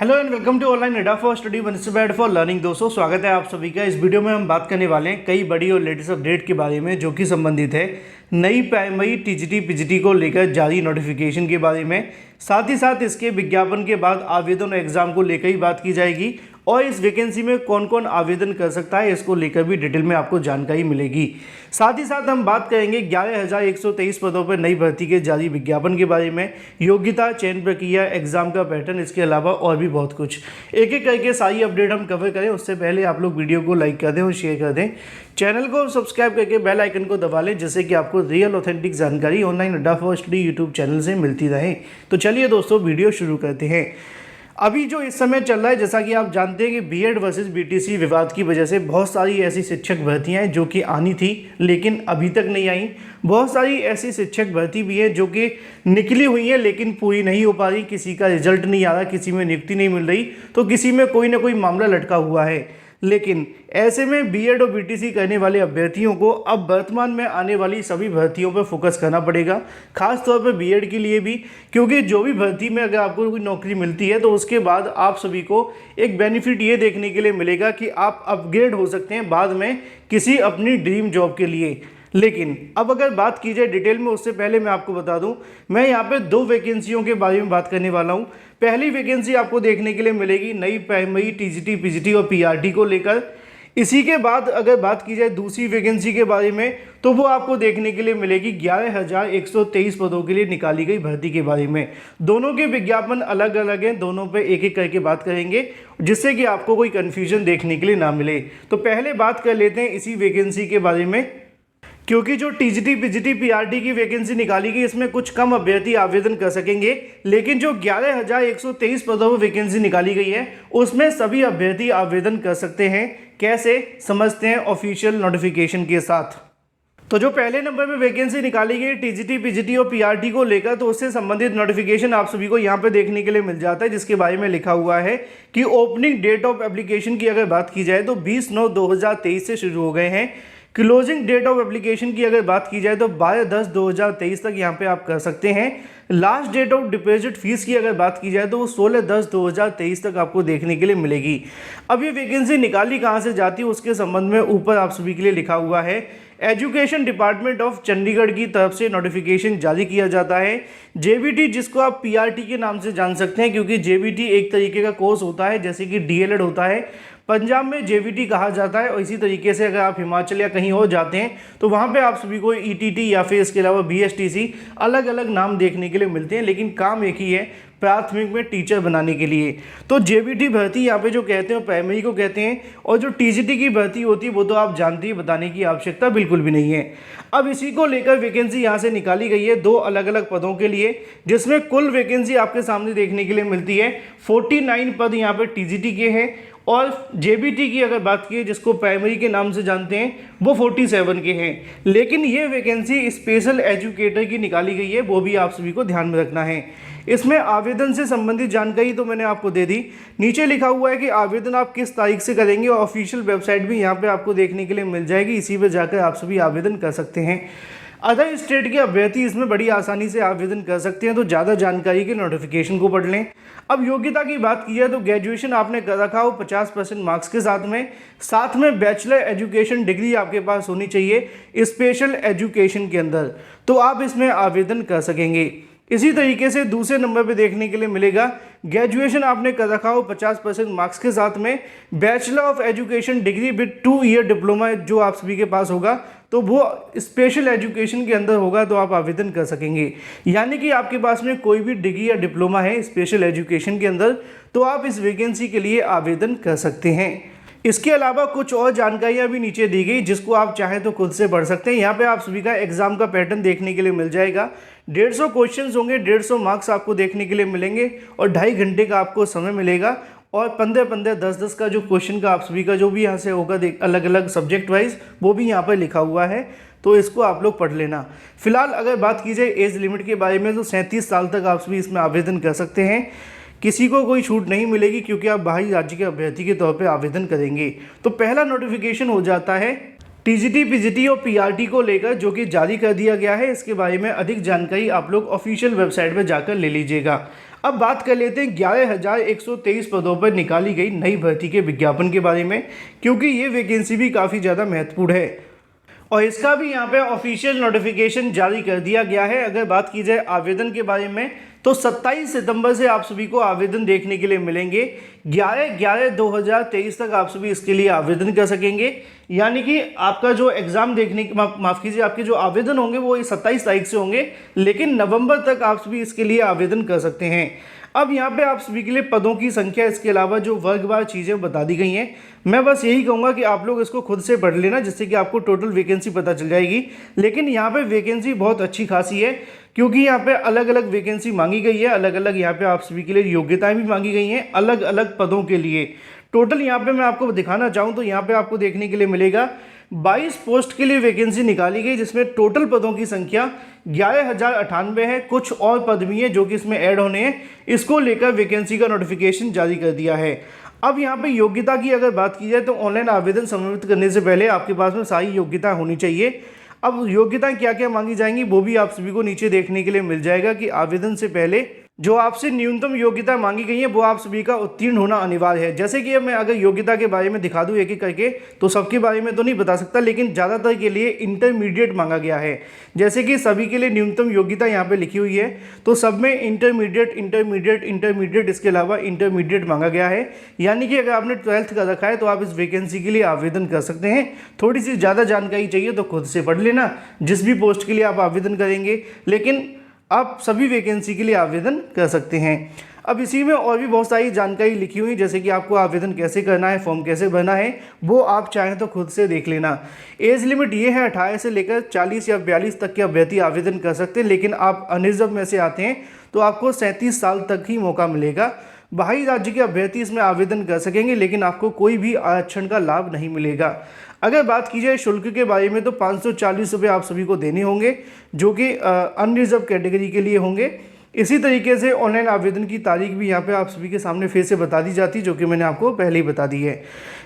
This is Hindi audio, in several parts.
Hello and welcome to online Adda for study one student for learning. दोस्तों स्वागत है आप सभी का। इस वीडियो में हम बात करने वाले हैं कई बड़ी और लेटेस्ट अपडेट के बारे में जो कि संबंधित है नई प्राइमरी टीजीटी पीजीटी को लेकर जारी नोटिफिकेशन के बारे में। साथ ही साथ इसके विज्ञापन के बाद आवेदन और एग्जाम को लेकर ही बात की जाएगी और इस वैकेंसी में कौन कौन आवेदन कर सकता है इसको लेकर भी डिटेल में आपको जानकारी मिलेगी। साथ ही साथ हम बात करेंगे 11,123 पदों पर नई भर्ती के जारी विज्ञापन के बारे में, योग्यता, चयन प्रक्रिया, एग्जाम का पैटर्न, इसके अलावा और भी बहुत कुछ। एक एक करके सारी अपडेट हम कवर करें उससे पहले आप लोग वीडियो को लाइक कर दें और शेयर कर दें, चैनल को सब्सक्राइब करके बेल आइकन को दबा लें जिससे कि आपको रियल ऑथेंटिक जानकारी online Adda for study YouTube channel से मिलती रहे। तो चलिए दोस्तों वीडियो शुरू करते हैं। अभी जो इस समय चल रहा है, जैसा कि आप जानते हैं कि बीएड वर्सेस बीटीसी विवाद की वजह से बहुत सारी ऐसी शिक्षक भर्तियां हैं जो कि आनी थी लेकिन अभी तक नहीं आई। बहुत सारी ऐसी शिक्षक भर्ती भी है जो कि निकली हुई है लेकिन पूरी नहीं हो पा रही, किसी का रिजल्ट नहीं आ रहा, किसी में नियुक्ति नहीं मिल रही, तो किसी में कोई ना कोई मामला लटका हुआ है। लेकिन ऐसे में बीएड और बीटीसी करने वाले अभ्यर्थियों को अब वर्तमान में आने वाली सभी भर्तियों पर फोकस करना पड़ेगा, खास तौर पर बीएड के लिए भी, क्योंकि जो भी भर्ती में अगर आपको कोई नौकरी मिलती है तो उसके बाद आप सभी को एक बेनिफिट ये देखने के लिए मिलेगा कि आप अपग्रेड हो सकते हैं बाद में किसी अपनी ड्रीम जॉब के लिए। लेकिन अब अगर बात की जाए डिटेल में, उससे पहले मैं आपको बता दूं, मैं यहाँ पे दो वैकेंसियों के बारे में बात करने वाला हूँ। पहली वैकेंसी आपको देखने के लिए मिलेगी नई प्राइमरी टीजीटी पीजीटी और पीआरटी को लेकर। इसी के बाद अगर बात की जाए दूसरी वैकेंसी के बारे में तो वो आपको देखने के लिए मिलेगी 11,123 पदों के लिए निकाली गई भर्ती के बारे में। दोनों के विज्ञापन अलग अलग हैं, दोनों पे एक एक करके बात करेंगे जिससे कि आपको कोई कन्फ्यूजन देखने के लिए ना मिले। तो पहले बात कर लेते हैं इसी वैकेंसी के बारे में, क्योंकि जो टीजीटी पीजीटी पीआरटी की वैकेंसी निकाली गई इसमें कुछ कम अभ्यर्थी आवेदन कर सकेंगे, लेकिन जो 11,123 पदों पर वैकेंसी निकाली गई है उसमें सभी अभ्यर्थी आवेदन कर सकते हैं। कैसे समझते हैं ऑफिशियल नोटिफिकेशन के साथ। तो जो पहले नंबर पे वैकेंसी निकाली गई टीजीटी पीजीटी और पीआरटी को लेकर, तो उससे संबंधित नोटिफिकेशन आप सभी को यहाँ पे देखने के लिए मिल जाता है, जिसके बारे में लिखा हुआ है कि ओपनिंग डेट ऑफ एप्लीकेशन की अगर बात की जाए तो 20/9/2023 से शुरू हो गए हैं। क्लोजिंग डेट ऑफ एप्लीकेशन की अगर बात की जाए तो 12/10/2023 तक यहाँ पे आप कर सकते हैं। Last date of deposit fees की अगर बात की जाए तो वो 16/10/2023 तक आपको देखने के लिए मिलेगी। अब ये वैकेंसी निकाली कहाँ से जाती है उसके संबंध में ऊपर आप सभी के लिए लिखा हुआ है। एजुकेशन डिपार्टमेंट ऑफ चंडीगढ़ की तरफ से नोटिफिकेशन जारी किया जाता है। जेबीटी, जिसको आप पीआरटी के नाम से जान सकते हैं, क्योंकि जेबीटी एक तरीके का कोर्स होता है जैसे कि डीएलएड होता है, पंजाब में जेबीटी कहा जाता है, और इसी तरीके से अगर आप हिमाचल या कहीं और जाते हैं तो वहाँ पे आप सभी को ईटीटी या फिर इसके अलावा बीएसटीसी अलग अलग नाम देखने के लिए मिलते हैं, लेकिन काम एक ही है, प्राथमिक में टीचर बनाने के लिए। तो जेबीटी भर्ती यहाँ पे जो कहते हैं प्राइमरी को कहते हैं, और जो टीजीटी की भर्ती होती है वो तो आप जानते ही, बताने की आवश्यकता बिल्कुल भी नहीं है। अब इसी को लेकर वैकेंसी यहाँ से निकाली गई है दो अलग अलग पदों के लिए, जिसमें कुल वैकेंसी आपके सामने देखने के लिए मिलती है 49 पद यहाँ पर टीजीटी के हैं, और जेबीटी की अगर बात की जिसको प्राइमरी के नाम से जानते हैं वो 47 के हैं। लेकिन ये वैकेंसी स्पेशल एजुकेटर की निकाली गई है, वो भी आप सभी को ध्यान में रखना है। इसमें आवेदन से संबंधित जानकारी तो मैंने आपको दे दी, नीचे लिखा हुआ है कि आवेदन आप किस तारीख से करेंगे, और ऑफिशियल वेबसाइट भी यहाँ पे आपको देखने के लिए मिल जाएगी, इसी पे जाकर आप सभी आवेदन कर सकते हैं। अदर स्टेट के अभ्यर्थी इसमें बड़ी आसानी से आवेदन कर सकते हैं, तो ज़्यादा जानकारी के नोटिफिकेशन को पढ़ लें। अब योग्यता की बात की जाए तो ग्रेजुएशन आपने कर रखा हो 50% मार्क्स के साथ में बैचलर एजुकेशन डिग्री आपके पास होनी चाहिए स्पेशल एजुकेशन के अंदर, तो आप इसमें आवेदन कर सकेंगे। इसी तरीके से दूसरे नंबर पे देखने के लिए मिलेगा ग्रेजुएशन आपने कर रखा हो 50% मार्क्स के साथ में bachelor of education degree with 2 year diploma जो आप सभी के पास होगा, तो वो स्पेशल एजुकेशन के अंदर होगा, तो आप आवेदन कर सकेंगे। यानी कि आपके पास में कोई भी डिग्री या डिप्लोमा है स्पेशल एजुकेशन के अंदर, तो आप इस वैकेंसी के लिए आवेदन कर सकते हैं। इसके अलावा कुछ और जानकारियाँ भी नीचे दी गई जिसको आप चाहें तो खुद से पढ़ सकते हैं। यहाँ पे आप सभी का एग्जाम का पैटर्न देखने के लिए मिल जाएगा। 150 क्वेश्चन होंगे, 150 मार्क्स आपको देखने के लिए मिलेंगे, और 2.5 घंटे का आपको समय मिलेगा, और 15-15, 10-10 का जो क्वेश्चन का आप सभी का जो भी यहाँ से होगा अलग अलग सब्जेक्ट वाइज, वो भी यहाँ पर लिखा हुआ है, तो इसको आप लोग पढ़ लेना। फिलहाल अगर बात की जाए एज लिमिट के बारे में तो 37 साल तक आप सभी इसमें आवेदन कर सकते हैं। किसी को कोई छूट नहीं मिलेगी क्योंकि आप बाहरी राज्य के अभ्यर्थी के तौर पे आवेदन करेंगे। तो पहला नोटिफिकेशन हो जाता है टीजीटी पीजीटी और पीआरटी को लेकर, जो कि जारी कर दिया गया है। इसके बारे में अधिक जानकारी आप लोग ऑफिशियल वेबसाइट पर जाकर ले लीजिएगा। अब बात कर लेते हैं 11,123 पदों पर निकाली गई नई भर्ती के विज्ञापन के बारे में, क्योंकि ये वैकेंसी भी काफ़ी ज़्यादा महत्वपूर्ण है और इसका भी यहाँ पे ऑफिशियल नोटिफिकेशन जारी कर दिया गया है। अगर बात की जाए आवेदन के बारे में तो 27 सितंबर से आप सभी को आवेदन देखने के लिए मिलेंगे। 11/11/2023 तक आप सभी इसके लिए आवेदन कर सकेंगे, यानी कि आपका जो एग्ज़ाम देखने माफ़ कीजिए, आपके जो आवेदन होंगे वो 27 तारीख से होंगे, लेकिन नवंबर तक आप सभी इसके लिए आवेदन कर सकते हैं। अब यहाँ पे आप सभी के लिए पदों की संख्या, इसके अलावा जो वर्गवार चीज़ें बता दी गई हैं, मैं बस यही कहूँगा कि आप लोग इसको खुद से पढ़ लेना, जिससे कि आपको टोटल वैकेंसी पता चल जाएगी। लेकिन यहाँ पे वैकेंसी बहुत अच्छी खासी है, क्योंकि यहाँ पे अलग अलग वैकेंसी मांगी गई है, अलग अलग यहाँ पे आप सभी के लिए योग्यताएं भी मांगी गई हैं अलग अलग पदों के लिए। टोटल यहाँ पे मैं आपको दिखाना चाहूँ तो यहाँ पे आपको देखने के लिए मिलेगा 22 पोस्ट के लिए वैकेंसी निकाली गई, जिसमें टोटल पदों की संख्या 11,098 है। कुछ और पद भी हैं जो कि इसमें ऐड होने हैं, इसको लेकर वैकेंसी का नोटिफिकेशन जारी कर दिया है। अब यहाँ पे योग्यता की अगर बात की जाए तो ऑनलाइन आवेदन समर्पित करने से पहले आपके पास में सारी योग्यता होनी चाहिए। अब योग्यता क्या क्या मांगी जाएंगी वो भी आप सभी को नीचे देखने के लिए मिल जाएगा कि आवेदन से पहले जो आपसे न्यूनतम योग्यता मांगी गई है वो आप सभी का उत्तीर्ण होना अनिवार्य है। जैसे कि मैं अगर योग्यता के बारे में दिखा दूं एक एक करके, तो सबके बारे में तो नहीं बता सकता, लेकिन ज़्यादातर के लिए इंटरमीडिएट मांगा गया है। जैसे कि सभी के लिए न्यूनतम योग्यता यहाँ पे लिखी हुई है, तो सब में इंटरमीडिएट इंटरमीडिएट इंटरमीडिएट इसके अलावा इंटरमीडिएट मांगा गया है। यानी कि अगर आपने 12th कर रखा है तो आप इस वैकेंसी के लिए आवेदन कर सकते हैं। थोड़ी सी ज़्यादा जानकारी चाहिए तो खुद से पढ़ लेना जिस भी पोस्ट के लिए आप आवेदन करेंगे, लेकिन आप सभी वैकेंसी के लिए आवेदन कर सकते हैं। अब इसी में और भी बहुत सारी जानकारी लिखी हुई, जैसे कि आपको आवेदन कैसे करना है, फॉर्म कैसे भरना है, वो आप चाहें तो खुद से देख लेना। एज लिमिट ये है 18 से लेकर 40 या 42 तक के अभ्यर्थी आवेदन कर सकते हैं, लेकिन आप अनरिजर्व में से आते हैं तो आपको 37 साल तक ही मौका मिलेगा। बाहरी राज्य के अभ्यर्थी इसमें आवेदन कर सकेंगे, लेकिन आपको कोई भी आरक्षण का लाभ नहीं मिलेगा। अगर बात की जाए शुल्क के बारे में तो 540 रुपये आप सभी को देने होंगे, जो कि अनरिजर्व कैटेगरी के लिए होंगे। इसी तरीके से ऑनलाइन आवेदन की तारीख भी यहाँ पे आप सभी के सामने फिर से बता दी जाती, जो कि मैंने आपको पहले ही बता दी है।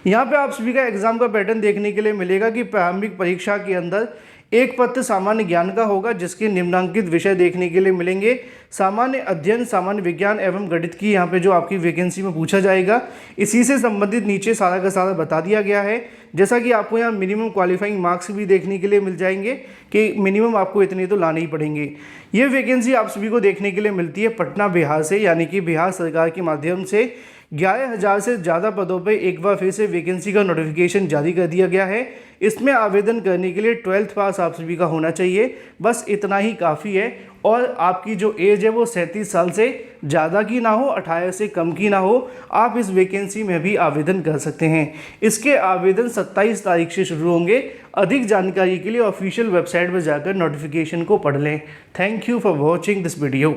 यहाँ पे आप सभी का एग्जाम का पैटर्न देखने के लिए मिलेगा कि प्रारंभिक परीक्षा के अंदर एक पत्र सामान्य ज्ञान का होगा, जिसके निम्नांकित विषय देखने के लिए मिलेंगे। सामान्य अध्ययन, सामान्य विज्ञान एवं गणित की यहाँ पे जो आपकी वैकेंसी में पूछा जाएगा, इसी से संबंधित नीचे सारा का सारा बता दिया गया है। जैसा कि आपको यहाँ मिनिमम क्वालिफाइंग मार्क्स भी देखने के लिए मिल जाएंगे कि मिनिमम आपको इतने तो लाने ही पड़ेंगे। ये वैकेंसी आप सभी को देखने के लिए मिलती है पटना बिहार से, यानी कि बिहार सरकार के माध्यम से 11,000 से ज़्यादा पदों पर एक बार फिर से वैकेंसी का नोटिफिकेशन जारी कर दिया गया है। इसमें आवेदन करने के लिए 12th पास आप सभी का होना चाहिए, बस इतना ही काफ़ी है। और आपकी जो एज है वो 37 साल से ज़्यादा की ना हो, 18 से कम की ना हो। आप इस वैकेंसी में भी आवेदन कर सकते हैं। इसके आवेदन 27 तारीख से शुरू होंगे। अधिक जानकारी के लिए ऑफिशियल वेबसाइट पर जाकर नोटिफिकेशन को पढ़ लें। Thank you for watching this video.